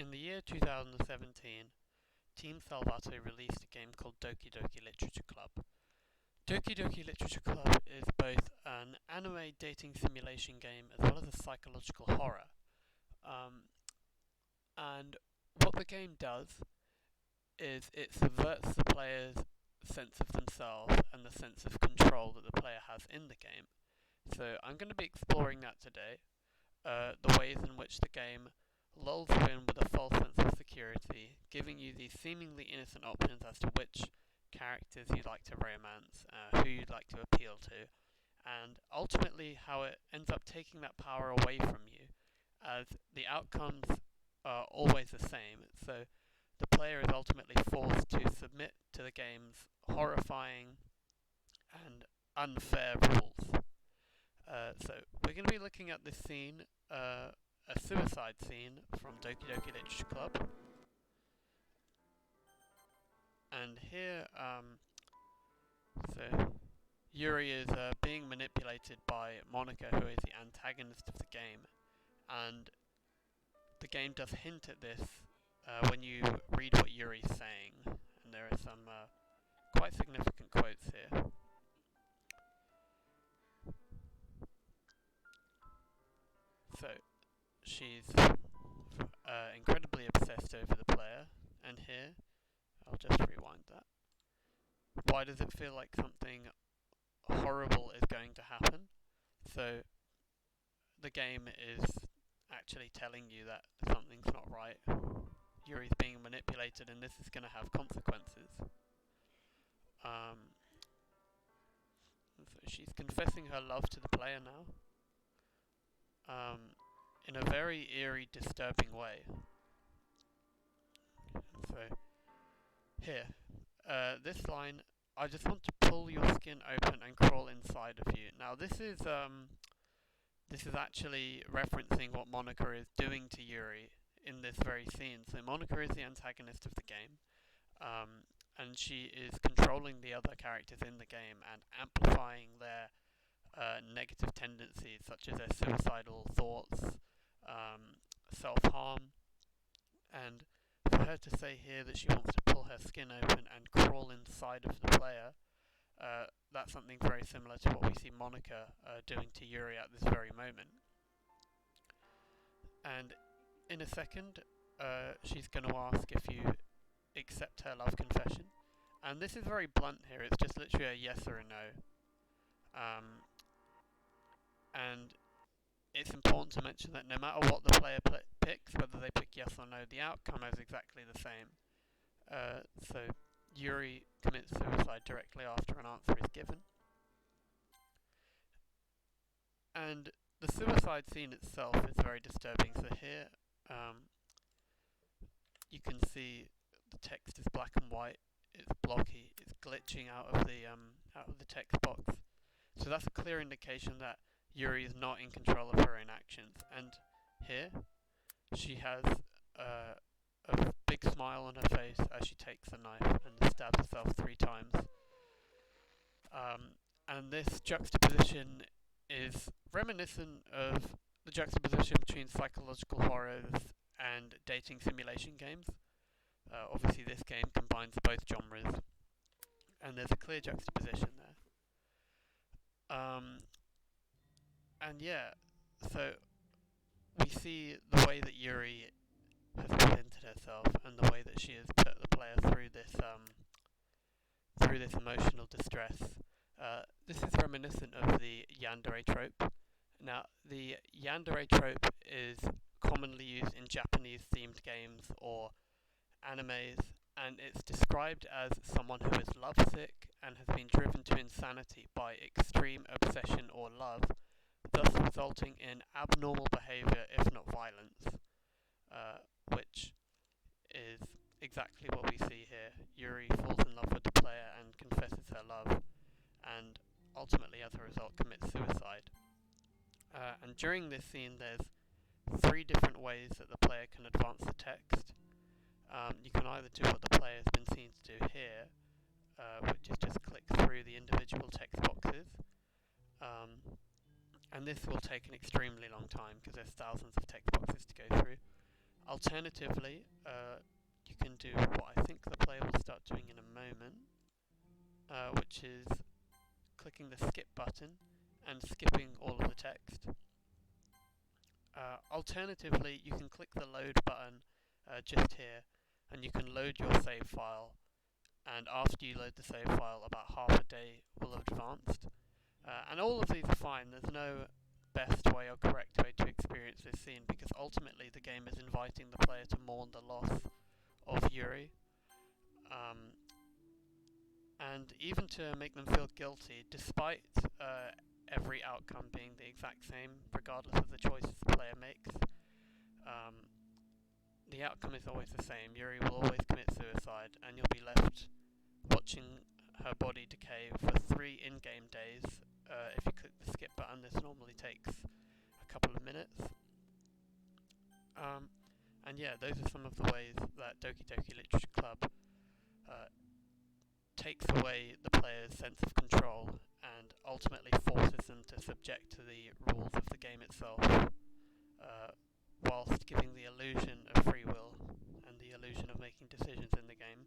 In the year 2017, Team Salvato released a game called Doki Doki Literature Club. Doki Doki Literature Club is both an anime dating simulation game as well as a psychological horror. Um, and what the game does is it subverts the player's sense of themselves and the sense of control that the player has in the game. So I'm going to be exploring that today. The ways in which the game lulls you in with a false sense of security, giving you these seemingly innocent options as to which characters you'd like to romance, who you'd like to appeal to, and ultimately how it ends up taking that power away from you, as the outcomes are always the same. So the player is ultimately forced to submit to the game's horrifying and unfair rules. So we're going to be looking at this scene, a suicide scene from Doki Doki Literature Club. And here, so Yuri is being manipulated by Monika, who is the antagonist of the game. And the game does hint at this when you read what Yuri's saying. And there are some quite significant quotes here. So, she's incredibly obsessed over the player, and here, I'll just rewind that. Why does it feel like something horrible is going to happen? So, the game is actually telling you that something's not right. Yuri's being manipulated, and this is going to have consequences. So she's confessing her love to the player now. In a very eerie, disturbing way. So, here, this line, I just want to pull your skin open and crawl inside of you. Now, this is actually referencing what Monika is doing to Yuri in this very scene. So, Monika is the antagonist of the game, and she is controlling the other characters in the game and amplifying their negative tendencies, such as their suicidal thoughts, self-harm, and for her to say here that she wants to pull her skin open and crawl inside of the player, that's something very similar to what we see Monika doing to Yuri at this very moment. And in a second, she's going to ask if you accept her love confession. And this is very blunt here, it's just literally a yes or a no. And it's important to mention that no matter what the player picks, whether they pick yes or no, the outcome is exactly the same. So Yuri commits suicide directly after an answer is given. And the suicide scene itself is very disturbing. So here, you can see the text is black and white. It's blocky. It's glitching out of the text box. So that's a clear indication that Yuri is not in control of her own actions. And here, she has a big smile on her face as she takes the knife and stabs herself 3 times. And this juxtaposition is reminiscent of the juxtaposition between psychological horrors and dating simulation games. Obviously this game combines both genres, and there's a clear juxtaposition there. And yeah, so we see the way that Yuri has presented herself and the way that she has put the player through this emotional distress. This is reminiscent of the yandere trope. Now, the yandere trope is commonly used in Japanese themed games or animes, and it's described as someone who is lovesick and has been driven to insanity by extreme obsession or love, thus resulting in abnormal behaviour if not violence, which is exactly what we see here. Yuri falls in love with the player and confesses her love, and ultimately as a result commits suicide. And during this scene there's 3 different ways that the player can advance the text. You can either do what the player has been seen to do here, which is just click through the individual text boxes, and this will take an extremely long time because there's thousands of text boxes to go through. Alternatively, you can do what I think the player will start doing in a moment, which is clicking the skip button and skipping all of the text. Alternatively, you can click the load button just here, and you can load your save file, and after you load the save file, about half a day will have advanced. And all of these are fine. There's no best way or correct way to experience this scene, because ultimately the game is inviting the player to mourn the loss of Yuri, and even to make them feel guilty, despite every outcome being the exact same, regardless of the choices the player makes. The outcome is always the same. Yuri will always commit suicide, and you'll be left watching her body decay for 3 in-game days. If you click the skip button, this normally takes a couple of minutes. And yeah, those are some of the ways that Doki Doki Literature Club takes away the player's sense of control and ultimately forces them to subject to the rules of the game itself, whilst giving the illusion of free will and the illusion of making decisions in the game.